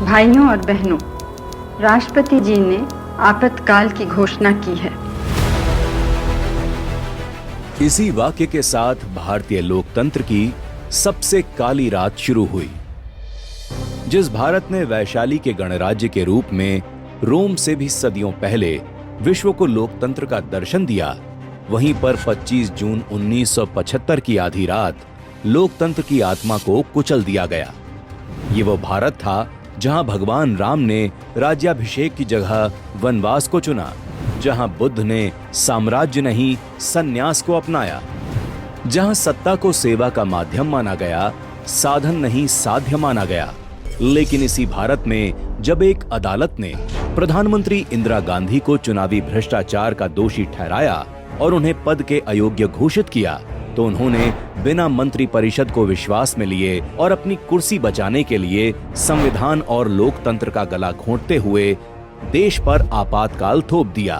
भाइयों और बहनों, राष्ट्रपति जी ने आपातकाल की घोषणा की है। इसी वाक्य के साथ भारतीय लोकतंत्र की सबसे काली रात शुरू हुई। जिस भारत ने वैशाली के गणराज्य के रूप में रोम से भी सदियों पहले विश्व को लोकतंत्र का दर्शन दिया, वहीं पर 25 जून 1975 की आधी रात लोकतंत्र की आत्मा को कुचल दिया गया। ये वो भारत था जहां भगवान राम ने राज्याभिषेक की जगह वनवास को चुना, जहां बुद्ध ने साम्राज्य नहीं संन्यास को अपनाया, जहां सत्ता को सेवा का माध्यम माना गया, साधन नहीं साध्य माना गया। लेकिन इसी भारत में जब एक अदालत ने प्रधानमंत्री इंदिरा गांधी को चुनावी भ्रष्टाचार का दोषी ठहराया और उन्हें पद के अयोग्य घोषित किया, तो उन्होंने बिना मंत्री परिषद को विश्वास में लिए और अपनी कुर्सी बचाने के लिए संविधान और लोकतंत्र का गला घोंटते हुए देश पर आपातकाल थोप दिया।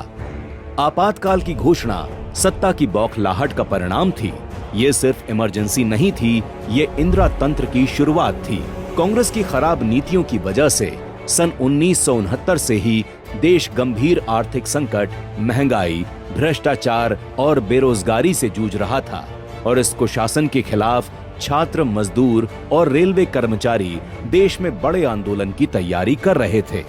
आपातकाल की घोषणा सत्ता की बौखलाहट का परिणाम थी। ये सिर्फ इमरजेंसी नहीं थी, ये इंदिरा तंत्र की शुरुआत थी। कांग्रेस की खराब नीतियों की वजह से सन 1969 से ही देश गंभीर आर्थिक संकट, महंगाई, भ्रष्टाचार और बेरोजगारी से जूझ रहा था और इस कुशासन के खिलाफ छात्र, मजदूर और रेलवे कर्मचारी देश में बड़े आंदोलन की तैयारी कर रहे थे।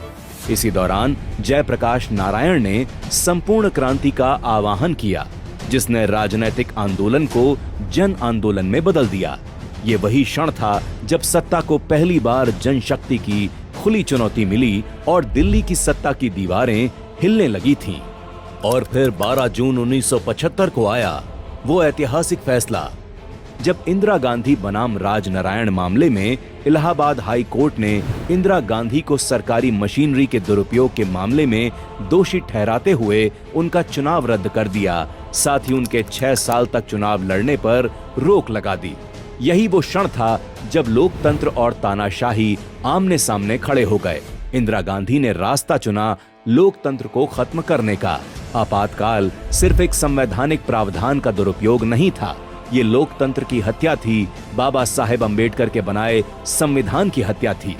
इसी दौरान जयप्रकाश नारायण ने संपूर्ण क्रांति का आह्वान किया, जिसने राजनीतिक आंदोलन को जन आंदोलन में बदल दिया। ये वही क्षण था जब सत्ता को पहली बार जनशक्ति की खुली चुनौती मिली और दिल्ली की सत्ता की दीवारें हिलने लगी थीं। और फिर 12 जून 1975 को आया वो ऐतिहासिक फैसला, जब इंदिरा गांधी बनाम राजनारायण मामले में इलाहाबाद हाई कोर्ट ने इंदिरा गांधी को सरकारी मशीनरी के दुरुपयोग के मामले में दोषी ठहराते हुए उनका चुनाव रद्द कर दिया, साथ ही उनके 6 साल तक चुनाव लड़ने पर रोक लगा दी। यही वो क्षण था जब लोकतंत्र और तानाशाही आमने सामने खड़े हो गए। इंदिरा गांधी ने रास्ता चुना लोकतंत्र को खत्म करने का। आपातकाल सिर्फ एक संवैधानिक प्रावधान का दुरुपयोग नहीं था, ये लोकतंत्र की हत्या थी, बाबा साहेब अम्बेडकर के बनाए संविधान की हत्या थी।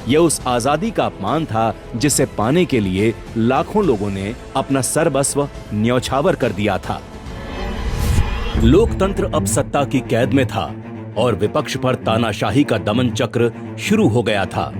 ये उस आजादी का अपमान था जिसे पाने के लिए लाखों लोगों ने अपना सर्वस्व न्यौछावर कर दिया था। लोकतंत्र अब सत्ता की कैद में था और विपक्ष पर तानाशाही का दमन चक्र शुरू हो गया था।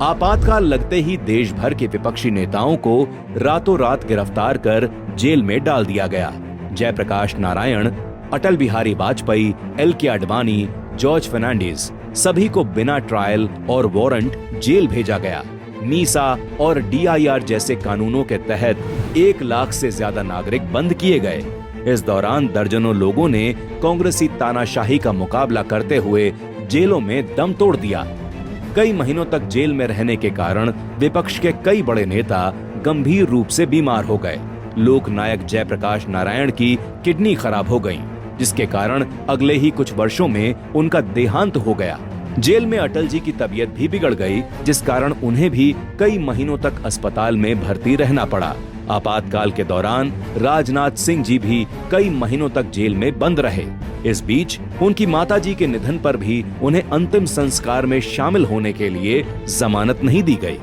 आपातकाल लगते ही देश भर के विपक्षी नेताओं को रातों रात गिरफ्तार कर जेल में डाल दिया गया। जयप्रकाश नारायण, अटल बिहारी वाजपेयी, एल.के. आडवाणी, जॉर्ज फर्नांडिस, सभी को बिना ट्रायल और वारंट जेल भेजा गया। मीसा और DIR जैसे कानूनों के तहत 1 लाख से ज्यादा नागरिक बंद किए गए। इस दौरान दर्जनों लोगों ने कांग्रेसी तानाशाही का मुकाबला करते हुए जेलों में दम तोड़ दिया। कई महीनों तक जेल में रहने के कारण विपक्ष के कई बड़े नेता गंभीर रूप से बीमार हो गए। लोकनायक जयप्रकाश नारायण की किडनी खराब हो गई, जिसके कारण अगले ही कुछ वर्षों में उनका देहांत हो गया। जेल में अटल जी की तबीयत भी बिगड़ गई, जिस कारण उन्हें भी कई महीनों तक अस्पताल में भर्ती रहना पड़ा। आपातकाल के दौरान राजनाथ सिंह जी भी कई महीनों तक जेल में बंद रहे। इस बीच उनकी माताजी के निधन पर भी उन्हें अंतिम संस्कार में शामिल होने के लिए जमानत नहीं दी गई।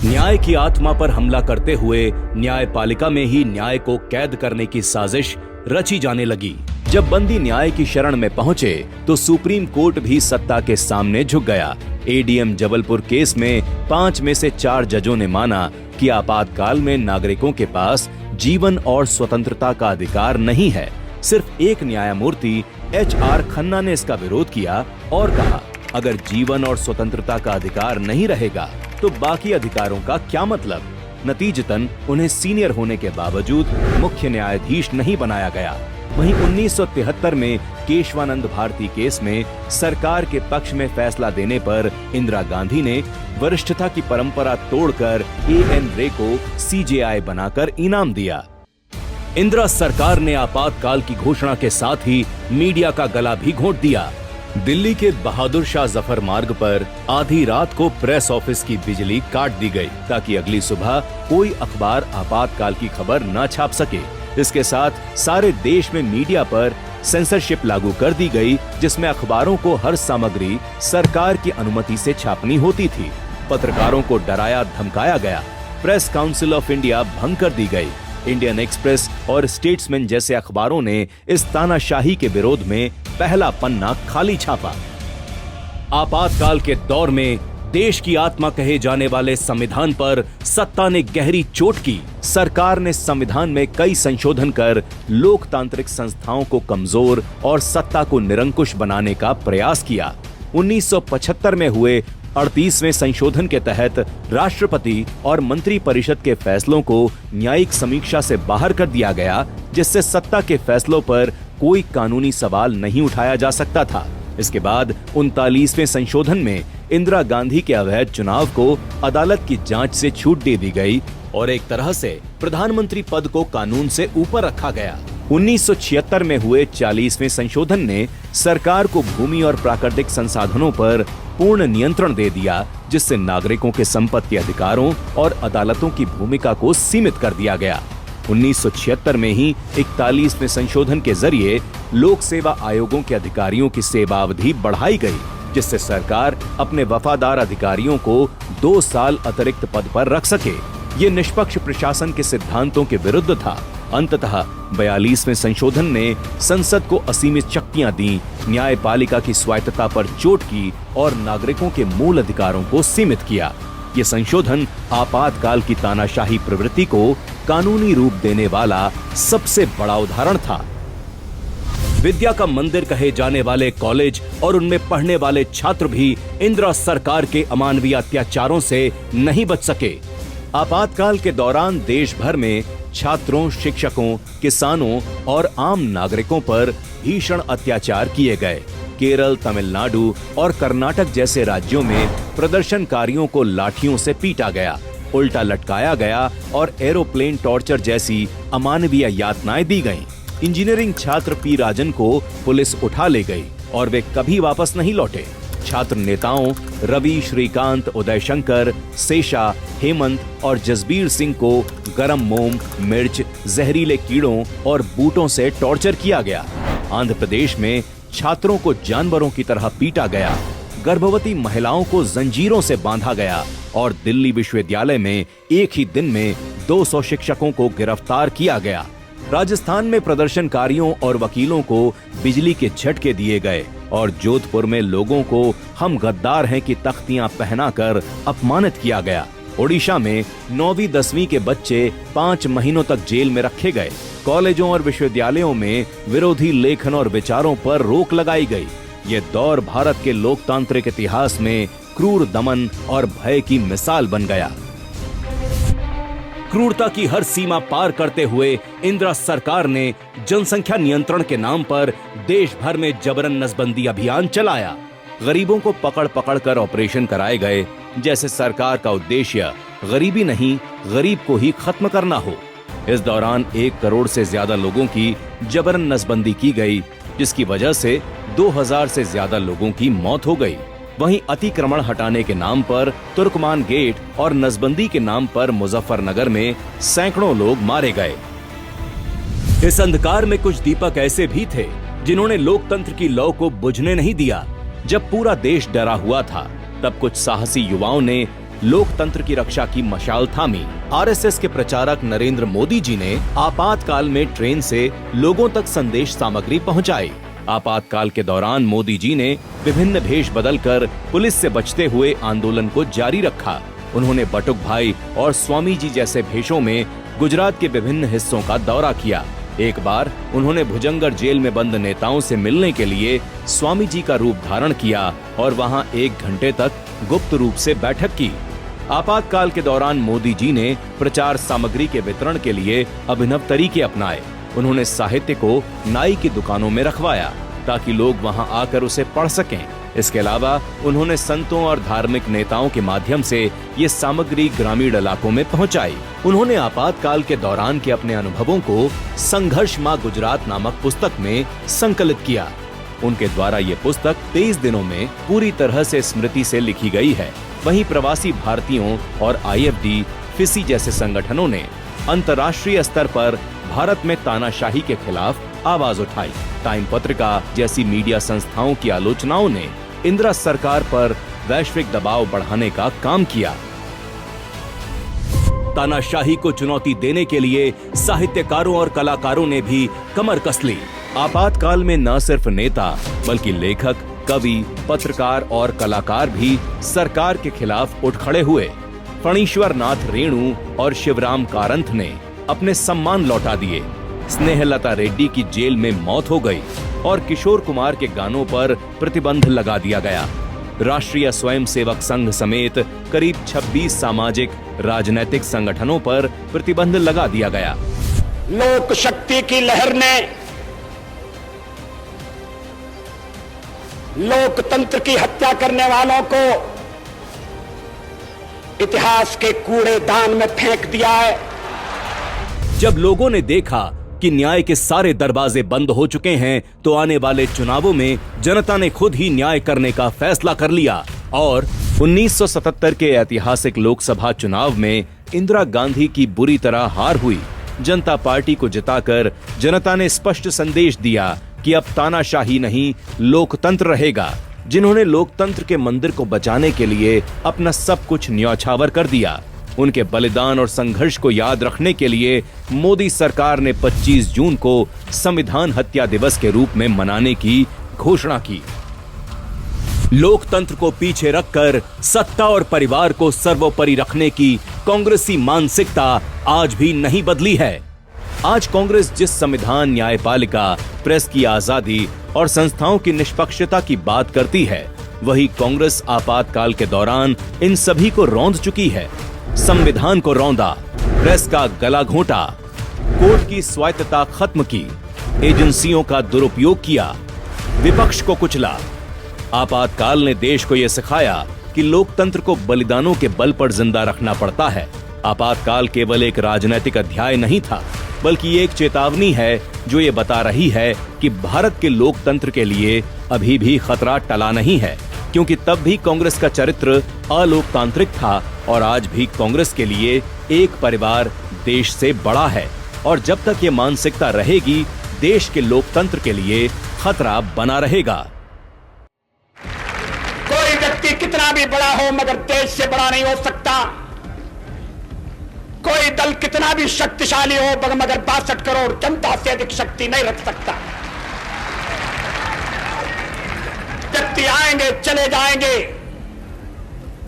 न्याय की आत्मा पर हमला करते हुए न्यायपालिका में ही न्याय को कैद करने की साजिश रची जाने लगी। जब बंदी न्याय की शरण में पहुंचे तो सुप्रीम कोर्ट भी सत्ता के सामने झुक गया। ADM जबलपुर केस में 5 में से 4 जजों ने माना कि आपातकाल में नागरिकों के पास जीवन और स्वतंत्रता का अधिकार नहीं है। सिर्फ एक न्यायमूर्ति HR खन्ना ने इसका विरोध किया और कहा, अगर जीवन और स्वतंत्रता का अधिकार नहीं रहेगा तो बाकी अधिकारों का क्या मतलब। नतीजतन उन्हें सीनियर होने के बावजूद मुख्य न्यायाधीश नहीं बनाया गया। वहीं 1973 में केशवानंद भारती केस में सरकार के पक्ष में फैसला देने पर इंदिरा गांधी ने वरिष्ठता की परंपरा तोड़कर AN रे को CJI बनाकर इनाम दिया। इंदिरा सरकार ने आपातकाल की घोषणा के साथ ही मीडिया का गला भी घोंट दिया। दिल्ली के बहादुर शाह जफर मार्ग पर आधी रात को प्रेस ऑफिस की बिजली काट दी गई ताकि अगली सुबह कोई अखबार आपातकाल की खबर न छाप सके। इसके साथ सारे देश में मीडिया पर सेंसरशिप लागू कर दी गई, जिसमें अखबारों को हर सामग्री सरकार की अनुमति से छापनी होती थी। पत्रकारों को डराया धमकाया गया, प्रेस काउंसिल ऑफ इंडिया भंग कर दी गई। इंडियन एक्सप्रेस और स्टेट्समैन जैसे अखबारों ने इस तानाशाही के विरोध में पहला पन्ना खाली छापा। आपातकाल के दौर में देश की आत्मा कहे जाने वाले संविधान पर सत्ता ने गहरी चोट की। सरकार ने संविधान में कई संशोधन कर लोकतांत्रिक संस्थाओं को कमजोर और सत्ता को निरंकुश बनाने का प्रयास किया। 1975 में हुए 38वें संशोधन के तहत राष्ट्रपति और मंत्री परिषद के फैसलों को न्यायिक समीक्षा से बाहर कर दिया गया, जिससे सत्ता के फैसलों पर कोई कानूनी सवाल नहीं उठाया जा सकता था। इसके बाद 39वें संशोधन में इंदिरा गांधी के अवैध चुनाव को अदालत की जांच से छूट दे दी गई और एक तरह से प्रधानमंत्री पद को कानून से ऊपर रखा गया। 1976 में हुए 40वें संशोधन ने सरकार को भूमि और प्राकृतिक संसाधनों पर पूर्ण नियंत्रण दे दिया, जिससे नागरिकों के संपत्ति अधिकारों और अदालतों की भूमिका को सीमित कर दिया गया। 1976 में ही 41वें संशोधन के जरिए लोक सेवा आयोगों के अधिकारियों की सेवा अवधि बढ़ाई गई, जिससे सरकार अपने वफादार अधिकारियों को 2 साल अतिरिक्त पद पर रख सके। ये निष्पक्ष प्रशासन के सिद्धांतों के विरुद्ध था। अंततः 42वें संशोधन ने संसद को असीमित शक्तियां दी, न्यायपालिका की स्वायत्तता पर चोट की और नागरिकों के मूल अधिकारों को सीमित किया। ये संशोधन आपातकाल की तानाशाही प्रवृत्ति को कानूनी रूप देने वाला सबसे बड़ा उदाहरण था। विद्या का मंदिर कहे जाने वाले कॉलेज और उनमें पढ़ने वाले छात्र भी इंदिरा सरकार के अमानवीय अत्याचारों से नहीं बच सके। आपातकाल के दौरान देश भर में छात्रों, शिक्षकों, किसानों और आम नागरिकों पर भीषण अत्याचार किए गए। केरल, तमिलनाडु और कर्नाटक जैसे राज्यों में प्रदर्शनकारियों को लाठियों से पीटा गया, उल्टा लटकाया गया और एरोप्लेन टॉर्चर जैसी अमानवीय यातनाएं दी गईं। इंजीनियरिंग छात्र पी राजन को पुलिस उठा ले गई और वे कभी वापस नहीं लौटे। छात्र नेताओं रवि, श्रीकांत, उदय शंकर, शेषा, हेमंत और जसबीर सिंह को गरम मोम, मिर्च, जहरीले कीड़ों और बूटों से टॉर्चर किया गया। आंध्र प्रदेश में छात्रों को जानवरों की तरह पीटा गया, गर्भवती महिलाओं को जंजीरों से बांधा गया और दिल्ली विश्वविद्यालय में एक ही दिन में 200 शिक्षकों को गिरफ्तार किया गया। राजस्थान में प्रदर्शनकारियों और वकीलों को बिजली के झटके दिए गए और जोधपुर में लोगों को हम गद्दार हैं की तख्तियां पहनाकर अपमानित किया गया। ओडिशा में 9वीं 10वीं के बच्चे 5 महीनों तक जेल में रखे गए। कॉलेजों और विश्वविद्यालयों में विरोधी लेखन और विचारों पर रोक लगाई गई। ये दौर भारत के लोकतांत्रिक इतिहास में क्रूर दमन और भय की मिसाल बन गया। क्रूरता की हर सीमा पार करते हुए इंदिरा सरकार ने जनसंख्या नियंत्रण के नाम पर देश भर में जबरन नसबंदी अभियान चलाया। गरीबों को पकड़ पकड़ कर ऑपरेशन कराए गए, जैसे सरकार का उद्देश्य गरीबी नहीं, गरीब को ही खत्म करना हो। इस दौरान 1 करोड़ से ज्यादा लोगों की जबरन नसबंदी की गई, जिसकी वजह से 2000 से ज्यादा लोगों की मौत हो गई। वहीं अतिक्रमण हटाने के नाम पर तुर्कमान गेट और नसबंदी के नाम पर मुजफ्फरनगर में सैकड़ों लोग मारे गए। इस अंधकार में कुछ दीपक ऐसे भी थे जिन्होंने लोकतंत्र की लौ को बुझने नहीं दिया। जब पूरा देश डरा हुआ था, तब कुछ साहसी युवाओं ने लोकतंत्र की रक्षा की मशाल थामी। आरएसएस के प्रचारक नरेंद्र मोदी जी ने आपातकाल में ट्रेन से लोगों तक संदेश सामग्री पहुंचाई। आपातकाल के दौरान मोदी जी ने विभिन्न भेष बदलकर पुलिस से बचते हुए आंदोलन को जारी रखा। उन्होंने बटुक भाई और स्वामी जी जैसे भेषों में गुजरात के विभिन्न हिस्सों का दौरा किया। एक बार उन्होंने भुजंगर जेल में बंद नेताओं से मिलने के लिए स्वामी जी का रूप धारण किया और वहां 1 घंटे तक गुप्त रूप से बैठक की। आपातकाल के दौरान मोदी जी ने प्रचार सामग्री के वितरण के लिए अभिनव तरीके अपनाए। उन्होंने साहित्य को नाई की दुकानों में रखवाया ताकि लोग वहां आकर उसे पढ़ सकें। इसके अलावा उन्होंने संतों और धार्मिक नेताओं के माध्यम से ये सामग्री ग्रामीण इलाकों में पहुंचाई। उन्होंने आपातकाल के दौरान के अपने अनुभवों को संघर्ष मां गुजरात नामक पुस्तक में संकलित किया। उनके द्वारा ये पुस्तक 23 दिनों में पूरी तरह से स्मृति से लिखी गई है। वहीं प्रवासी भारतीयों और IFD, फिसी जैसे संगठनों ने अंतर्राष्ट्रीय स्तर पर भारत में तानाशाही के खिलाफ आवाज उठाई। टाइम पत्रिका जैसी मीडिया संस्थाओं की आलोचनाओं ने इंदिरा सरकार पर वैश्विक दबाव बढ़ाने का काम किया। तानाशाही को चुनौती देने के लिए साहित्यकारों और कलाकारों ने भी कमर कस ली। आपातकाल में न सिर्फ नेता बल्कि लेखक, कवि, पत्रकार और कलाकार भी सरकार के खिलाफ उठ खड़े हुए। फणीश्वर नाथ रेणु और शिवराम कारंथ ने अपने सम्मान लौटा दिए। स्नेहलता रेड्डी की जेल में मौत हो गई और किशोर कुमार के गानों पर प्रतिबंध लगा दिया गया। राष्ट्रीय स्वयंसेवक संघ समेत करीब 26 सामाजिक राजनैतिक संगठनों पर प्रतिबंध लगा दिया गया। लोक शक्ति की लहर ने लोकतंत्र की हत्या करने वालों को इतिहास के कूड़ेदान में फेंक दिया है। जब लोगों ने देखा कि न्याय के सारे दरवाजे बंद हो चुके हैं, तो आने वाले चुनावों में जनता ने खुद ही न्याय करने का फैसला कर लिया और 1977 के ऐतिहासिक लोकसभा चुनाव में इंदिरा गांधी की बुरी तरह हार हुई। जनता पार्टी को जिताकर जनता ने स्पष्ट संदेश दिया कि अब तानाशाही नहीं, लोकतंत्र रहेगा। जिन्होंने लोकतंत्र के मंदिर को बचाने के लिए अपना सब कुछ न्यौछावर कर दिया, उनके बलिदान और संघर्ष को याद रखने के लिए मोदी सरकार ने 25 जून को संविधान हत्या दिवस के रूप में मनाने की घोषणा की। लोकतंत्र को पीछे रखकर सत्ता और परिवार को सर्वोपरि रखने की कांग्रेसी मानसिकता आज भी नहीं बदली है। आज कांग्रेस जिस संविधान, न्यायपालिका, प्रेस की आजादी और संस्थाओं की निष्पक्षता की बात करती है, वही कांग्रेस आपातकाल के दौरान इन सभी को रौंद चुकी है। संविधान को रौंदा, प्रेस का गला घोंटा, कोर्ट की स्वायत्तता खत्म की, एजेंसियों का दुरुपयोग किया, विपक्ष को कुचला। आपातकाल ने देश को यह सिखाया कि लोकतंत्र को बलिदानों के बल पर जिंदा रखना पड़ता है। आपातकाल केवल एक राजनीतिक अध्याय नहीं था, बल्कि एक चेतावनी है जो ये बता रही है कि भारत के लोकतंत्र के लिए अभी भी खतरा टला नहीं है, क्योंकि तब भी कांग्रेस का चरित्र अलोकतांत्रिक था और आज भी कांग्रेस के लिए एक परिवार देश से बड़ा है। और जब तक ये मानसिकता रहेगी, देश के लोकतंत्र के लिए खतरा बना रहेगा। कोई व्यक्ति कितना भी बड़ा हो मगर देश से बड़ा नहीं हो सकता। कोई दल कितना भी शक्तिशाली हो मगर 62 करोड़ जनता से अधिक शक्ति नहीं रख सकता। व्यक्ति आएंगे, चले जाएंगे,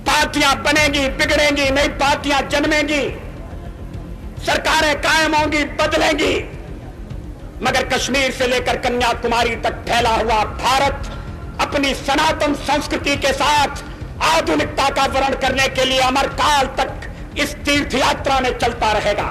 पार्टियां बनेंगी, बिगड़ेंगी, नई पार्टियां जन्मेंगी, सरकारें कायम होंगी, बदलेंगी, मगर कश्मीर से लेकर कन्याकुमारी तक फैला हुआ भारत अपनी सनातन संस्कृति के साथ आधुनिकता का वर्ण करने के लिए अमर काल तक इस तीर्थ यात्रा में चलता रहेगा।